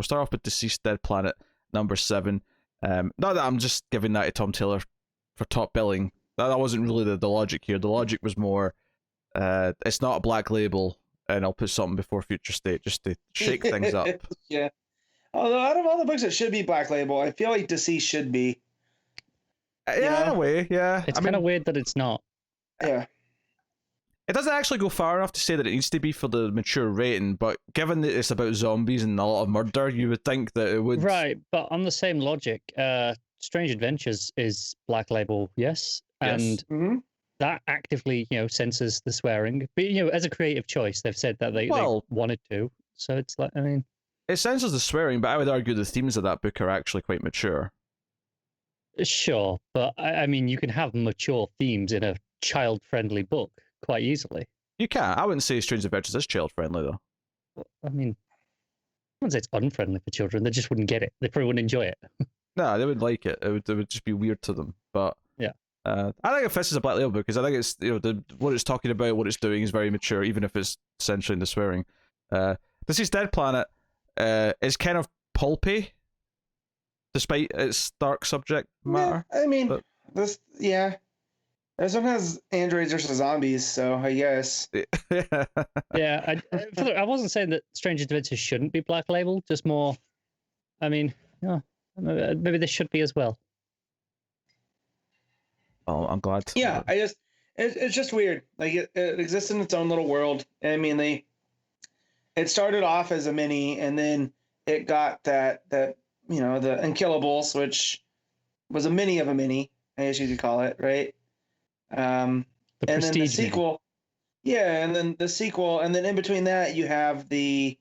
We'll start off with Deceased Dead Planet number 7. Not that I'm just giving that to Tom Taylor for top billing. That wasn't really the logic here. The logic was more, it's not a black label, and I'll put something before Future State just to shake things up. Yeah. Although out of all the books that should be black label, I feel like Deceased should be. Yeah, in a way, yeah. It's kind of weird that it's not. Yeah. It doesn't actually go far enough to say that it needs to be for the mature rating, but given that it's about zombies and a lot of murder, you would think that it would. Right, but on the same logic, Strange Adventures is black label, yes, and that actively, censors the swearing. But as a creative choice, they've said that they wanted to. So it's like, I mean, it censors the swearing, but I would argue the themes of that book are actually quite mature. Sure, but I mean, you can have mature themes in a child-friendly book quite easily. You can. I wouldn't say Strange Adventures is child-friendly, though. I mean, I wouldn't say it's unfriendly for children. They just wouldn't get it. They probably wouldn't enjoy it. No, they would like it. It would just be weird to them. But yeah, I think it fits as a black label book because I think it's what it's talking about, what it's doing is very mature, even if it's censoring the swearing. Deceased Dead Planet is kind of pulpy, despite its dark subject matter. Yeah, I mean, There's sometimes androids versus zombies, so I guess. Yeah, I wasn't saying that Strange Adventures shouldn't be black label, just more. I mean, maybe they should be as well. Oh, I'm glad. Yeah, it's just weird. Like it exists in its own little world. I mean, it started off as a mini, and then it got that the Unkillables, which was a mini of a mini, I guess you could call it, right? And then the sequel, and then the sequel, and then in between that you have the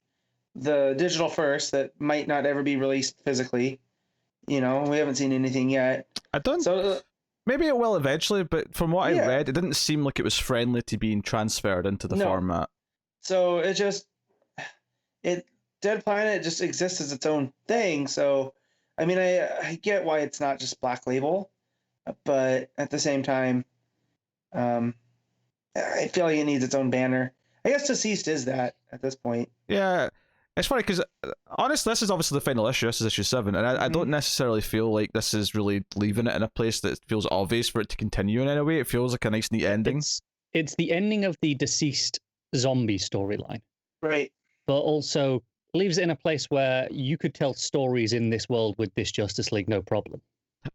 digital first that might not ever be released physically. We haven't seen anything yet. I don't. So maybe it will eventually, but from what I read, it didn't seem like it was friendly to being transferred into the format. So Dead Planet just exists as its own thing. So I mean, I get why it's not just black label, but at the same time. I feel like it needs its own banner. I guess Deceased is that at this point. Yeah, it's funny because honestly, this is obviously the final issue. This is issue 7, and I don't necessarily feel like this is really leaving it in a place that feels obvious for it to continue in any way. It feels like a nice, neat ending. It's the ending of the Deceased zombie storyline, right? But also leaves it in a place where you could tell stories in this world with this Justice League, no problem.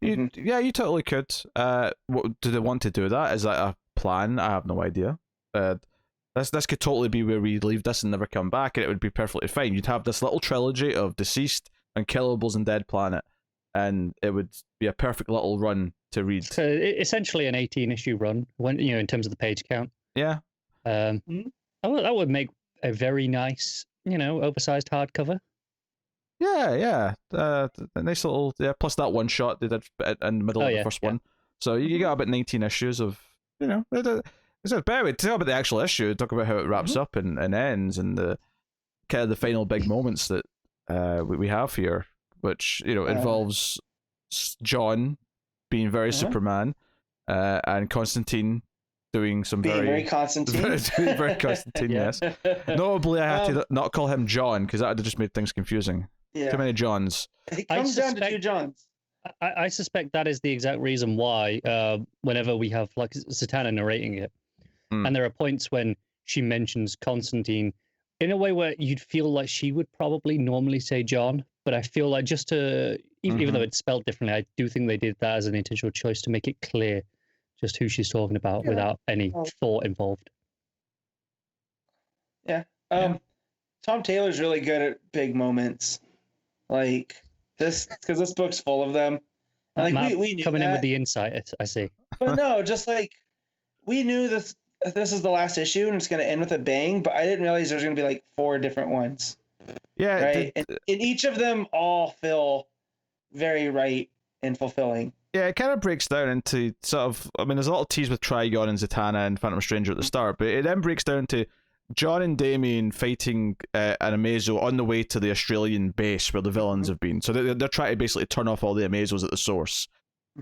Yeah, you totally could. What do they want to do? That is that a plan? I have no idea. This could totally be where we leave this and never come back, and it would be perfectly fine. You'd have this little trilogy of Deceased, Unkillables, and Dead Planet, and it would be a perfect little run to read. So essentially an 18-issue run, when in terms of the page count. Yeah. That would make a very nice, oversized hardcover. Yeah. A nice little plus that one shot they did in the middle of the first one. So you got about 19 issues of it's better. Talk about the actual issue. Talk about how it wraps up and ends, and the kind of the final big moments that we have here, which involves John being very Superman, and Constantine doing some very Constantine. very Constantine. Yes. Notably, I had to not call him John because that would have just made things confusing. Yeah. Too many Johns. It comes down to 2 Johns. I suspect that is the exact reason why whenever we have like Zatanna narrating it, and there are points when she mentions Constantine in a way where you'd feel like she would probably normally say John, but I feel like just to, even though it's spelled differently, I do think they did that as an intentional choice to make it clear just who she's talking about without any thought involved. Yeah. Tom Taylor's really good at big moments. Like this, because this book's full of them. Like Matt, we knew coming that. in with the insight, I see. But no, just like we knew this is the last issue and it's going to end with a bang, but I didn't realize there's going to be like 4 different ones. Yeah. Right. And each of them all feel very right and fulfilling. Yeah, it kind of breaks down into sort of. I mean, there's a lot of tease with Trigon and Zatanna and Phantom Stranger at the start, but it then breaks down to John and Damien fighting an Amazo on the way to the Australian base where the villains have been. So they're trying to basically turn off all the Amazos at the source.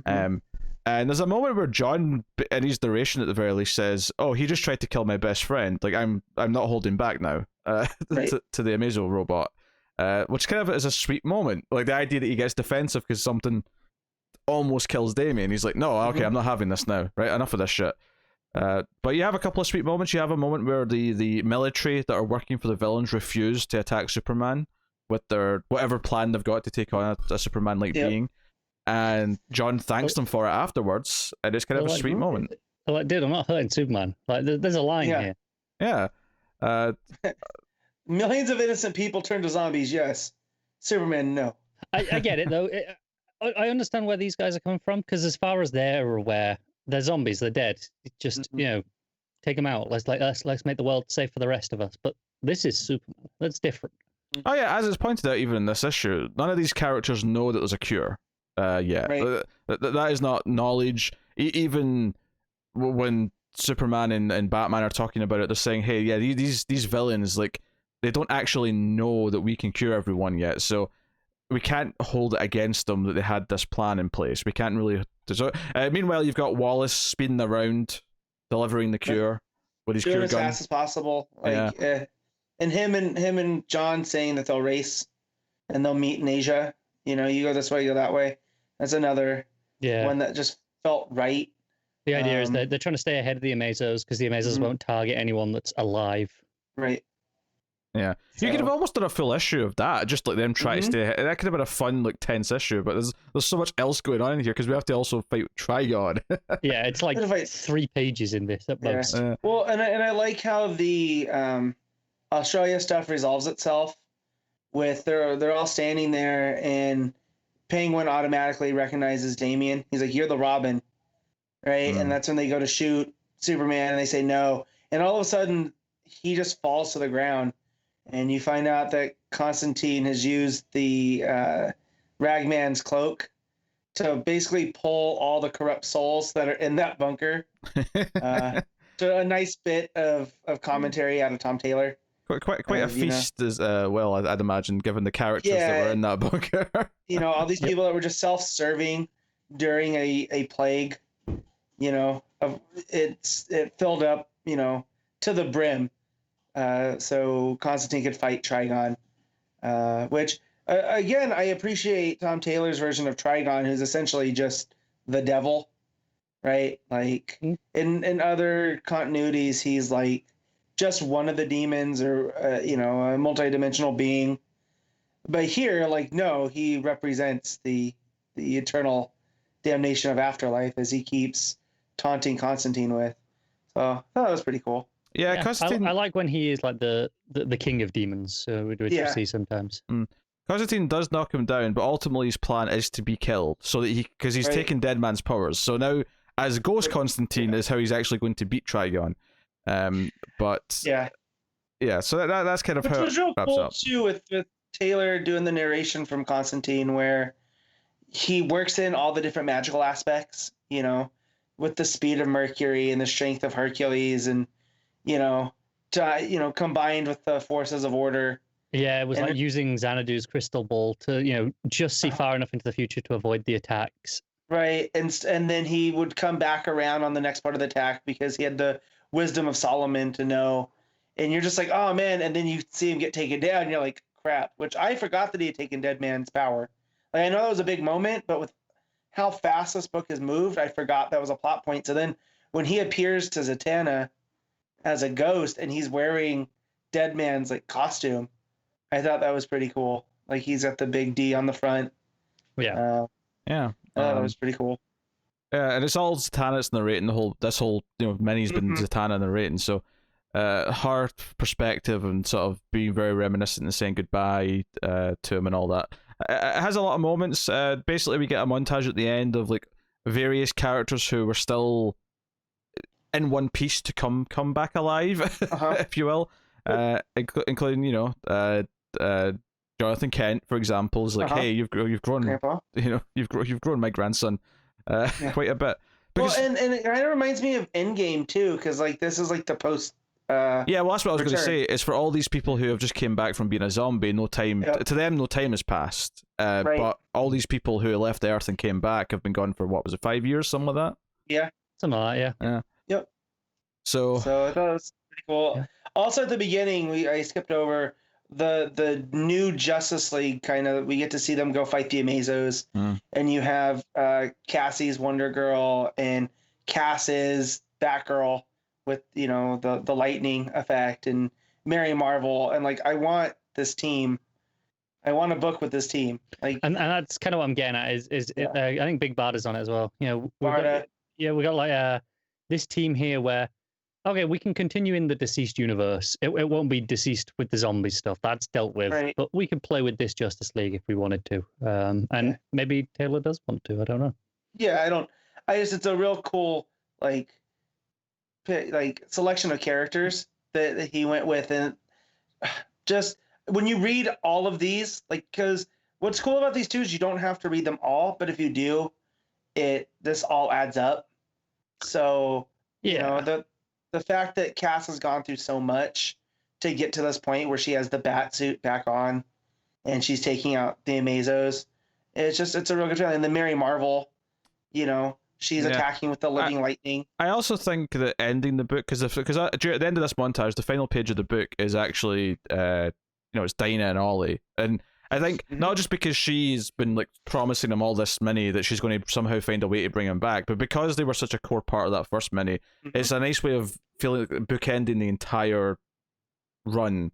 And there's a moment where John, in his narration at the very least, says, "Oh, he just tried to kill my best friend. Like I'm not holding back now." To the Amazo robot, which kind of is a sweet moment. Like the idea that he gets defensive because something almost kills Damien. He's like, no, okay, I'm not having this now. Right, enough of this shit. But you have a couple of sweet moments. You have a moment where the military that are working for the villains refuse to attack Superman with their whatever plan they've got to take on a Superman-like being, and John thanks them for it afterwards, and it's kind of a sweet moment. Like, dude, I'm not hurting Superman. Like, there's a line here. Yeah. Millions of innocent people turn to zombies. Yes. Superman, no. I get it though. I understand where these guys are coming from, because as far as they're aware, they're zombies. They're dead. Just take them out. Let's make the world safe for the rest of us. But this is Superman. That's different. Oh yeah, as it's pointed out even in this issue, none of these characters know that there's a cure. Right. That is not knowledge. Even when Superman and Batman are talking about it, they're saying, "Hey, yeah, these villains, like, they don't actually know that we can cure everyone yet, so we can't hold it against them that they had this plan in place. We can't really." Meanwhile, you've got Wallace speeding around, delivering the cure with his cure gun as fast as possible. And him and John saying that they'll race and they'll meet in Asia. You go this way, you go that way. That's another one that just felt right. The idea is that they're trying to stay ahead of the Amazos because the Amazos won't target anyone that's alive. Right. Yeah. So, you could have almost done a full issue of that, just like them trying to stay ahead. That could have been a fun, like, tense issue, but there's so much else going on in here because we have to also fight Trigon. Yeah, it's like 3 pages in this at most. Well, and I like how the Australia stuff resolves itself with they're all standing there and Penguin automatically recognizes Damien. He's like, "You're the Robin," right? And that's when they go to shoot Superman and they say no. And all of a sudden he just falls to the ground. And you find out that Constantine has used the Ragman's cloak to basically pull all the corrupt souls that are in that bunker. So a nice bit of commentary out of Tom Taylor. Quite a feast as well, I'd imagine, given the characters that were in that bunker. All these people that were just self-serving during a plague. It filled up, to the brim. So Constantine could fight Trigon, which, again, I appreciate Tom Taylor's version of Trigon, who's essentially just the devil, right? Like, in other continuities, he's like just one of the demons or, a multidimensional being. But here, like, no, he represents the eternal damnation of afterlife as he keeps taunting Constantine with. So I thought that was pretty cool. Yeah, Constantine. I like when he is like the king of demons, which you see sometimes. Constantine does knock him down, but ultimately his plan is to be killed, so that because he's taken Dead Man's powers. So now, as Ghost Constantine, is how he's actually going to beat Trigon. But so that's kind of which how was real cool too, with Taylor doing the narration from Constantine, where he works in all the different magical aspects, with the speed of Mercury and the strength of Hercules, and combined with the forces of order. Yeah, it was like using Xanadu's crystal ball to, just see far enough into the future to avoid the attacks. Right, and then he would come back around on the next part of the attack because he had the wisdom of Solomon to know. And you're just like, oh man, and then you see him get taken down, and you're like, crap. Which I forgot that he had taken Dead Man's power. Like, I know that was a big moment, but with how fast this book has moved, I forgot that was a plot point. So then when he appears to Zatanna as a ghost and he's wearing Dead Man's like costume, I thought that was pretty cool. Like, he's got the big D on the front. Yeah. That was pretty cool. Yeah, and it's all Zatanna's narrating this whole Minnie's been Zatanna narrating, so her perspective and sort of being very reminiscent and saying goodbye to him and all that. It has a lot of moments. Basically, we get a montage at the end of like various characters who were still in one piece to come back alive, if you will, including Jonathan Kent, for example, is like, hey, you've grown, Grandpa. You've grown my grandson quite a bit. Because, and it kind of reminds me of Endgame too, because like this is like the post. Well, that's what I was going to say. Is for all these people who have just came back from being a zombie, no time to them, no time has passed. But all these people who left the Earth and came back have been gone for what was it, 5 years, something like that? Yeah, something like that. Yeah. So I thought it was pretty cool. Yeah. Also, at the beginning, I skipped over the new Justice League kind of, we get to see them go fight the Amazos, and you have Cassie's Wonder Girl and Cass's Batgirl with the lightning effect, and Mary Marvel, and like I want this team. I want a book with this team. Like, and that's kind of what I'm getting at. I think Big Bad is on it as well. We got like this team here where, okay, we can continue in the DCeased universe. It won't be DCeased with the zombie stuff. That's dealt with. Right. But we can play with this Justice League if we wanted to. And maybe Taylor does want to. I don't know. Yeah, it's a real cool like selection of characters that he went with, and just when you read all of these, like, because what's cool about these two is you don't have to read them all, but if you do, this all adds up. So the fact that Cass has gone through so much to get to this point where she has the bat suit back on and she's taking out the Amazos, it's a real good feeling. And the Mary Marvel, she's attacking with the living lightning. I also think that ending the book, because at the end of this montage, the final page of the book is actually it's Dinah and Ollie, and I think not just because she's been like promising them all this mini that she's going to somehow find a way to bring him back, but because they were such a core part of that first mini, it's a nice way of feeling like bookending the entire run.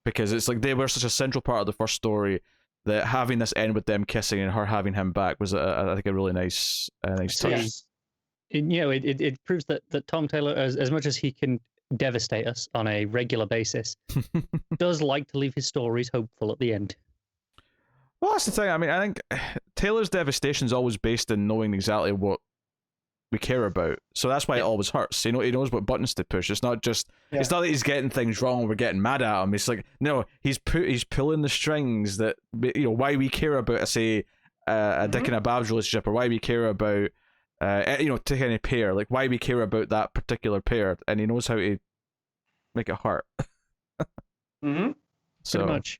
Because it's like they were such a central part of the first story that having this end with them kissing and her having him back was I think a really nice touch. It proves that Tom Taylor, as much as he can devastate us on a regular basis, does like to leave his stories hopeful at the end. Well, that's the thing. I mean, I think Taylor's devastation is always based in knowing exactly what we care about. So that's why it always hurts. He knows what buttons to push. It's not just it's not that he's getting things wrong and we're getting mad at him. It's like, no, he's pulling the strings that why we care about a Dick and a Babs relationship, or why we care about take any pair, like why we care about that particular pair, and he knows how to make it hurt. So pretty much.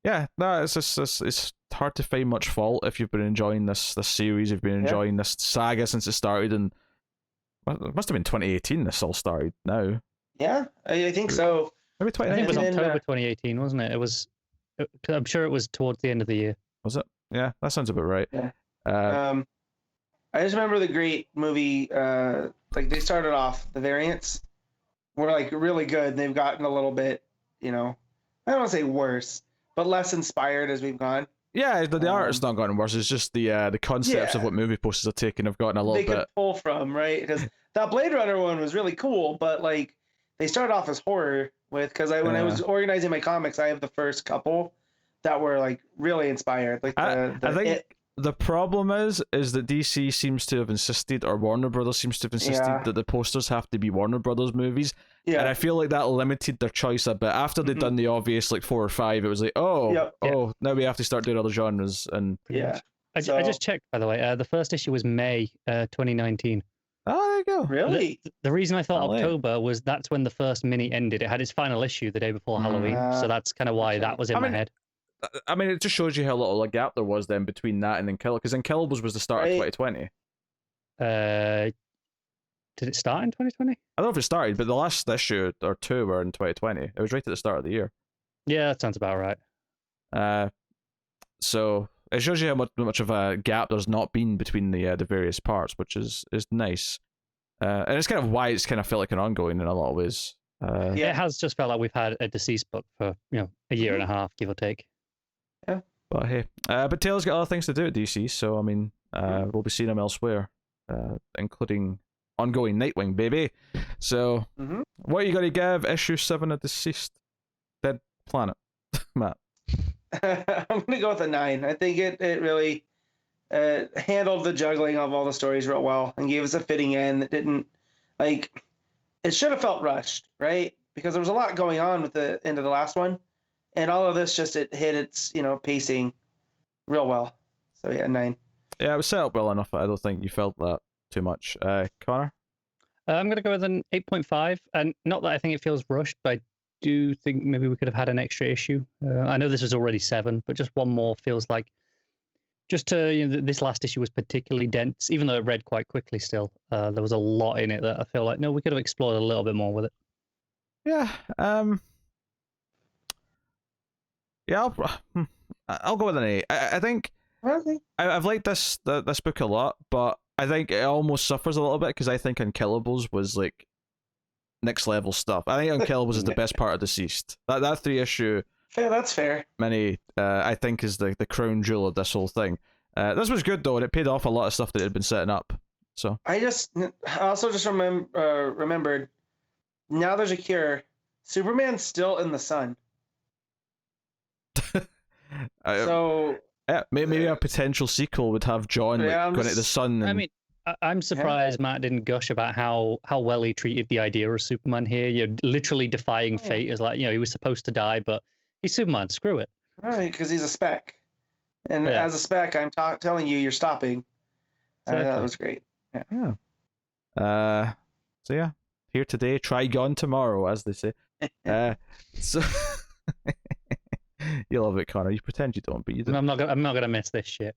It's hard to find much fault if you've been enjoying this series, you've been enjoying this saga since it started, and it must have been 2018 this all started now. Yeah, I think so. Maybe 2019. I think it was October 2018, wasn't it? It was. I'm sure it was towards the end of the year. Was it? Yeah, that sounds about right. Yeah. I just remember the great movie, like they started off, the variants were like really good. And they've gotten a little bit, I don't want to say worse, but less inspired as we've gone. Yeah, the art has not gotten worse. It's just the concepts of what movie posters are taking have gotten a little bit. They could pull from, right? Because that Blade Runner one was really cool, but like they started off as horror because when I was organizing my comics, I have the first couple that were like really inspired. Like I think the problem is that DC seems to have insisted, or Warner Brothers seems to have insisted that the posters have to be Warner Brothers movies. Yeah. And I feel like that limited their choice a bit. After they'd done the obvious like 4 or 5, it was like, now we have to start doing other genres. And I just checked, by the way. The first issue was May 2019. Oh, there you go. Really? The reason I thought October was that's when the first mini ended. It had its final issue the day before Halloween, so that's kind of why that was in my head. I mean, it just shows you how little a gap there was then between that and Unkillables, because Unkillables was the start of 2020. Did it start in 2020? I don't know if it started, but the last issue or 2 were in 2020. It was right at the start of the year. Yeah, that sounds about right. So it shows you how much of a gap there's not been between the various parts, which is nice. And it's kind of why it's kind of felt like an ongoing in a lot of ways. It has just felt like we've had a DCeased book for a year and a half, give or take. Yeah. But hey, but Taylor's got other things to do at DC, so I mean, we'll be seeing him elsewhere, including ongoing Nightwing, baby. So, what are you going to give issue 7 of DCeased? Dead Planet, Matt? I'm going to go with a 9. I think it really handled the juggling of all the stories real well and gave us a fitting end that didn't it should have felt rushed, right? Because there was a lot going on with the end of the last one. And all of this it hit its, pacing real well. So yeah, 9. Yeah, it was set up well enough. I don't think you felt that too much. Connor? I'm going to go with an 8.5. And not that I think it feels rushed, but I do think maybe we could have had an extra issue. I know this was already 7, but just one more feels like this last issue was particularly dense, even though it read quite quickly still. There was a lot in it that I feel like, no, we could have explored a little bit more with it. Yeah. Yeah, I'll go with an 8. I think Okay. I've liked this book a lot, but I think it almost suffers a little bit because I think Unkillables was like next level stuff. I think Unkillables is the best part of DCeased. That 3-issue. Yeah, that's fair. Mini, I think, is the crown jewel of this whole thing. This was good though, and it paid off a lot of stuff that it had been setting up. So I also just remembered. Now there's a cure. Superman's still in the sun. So maybe a potential sequel would have John going to the sun. And... I mean, I'm surprised Matt didn't gush about how well he treated the idea of Superman here. You're literally defying fate. As like, he was supposed to die, but he's Superman. Screw it. Right, because he's a spec, and as a spec, I'm telling you, you're stopping. Exactly. That was great. Yeah. So yeah, here today, try gone tomorrow, as they say. So you love it, Connor. You pretend you don't, but you do. I'm not gonna miss this shit.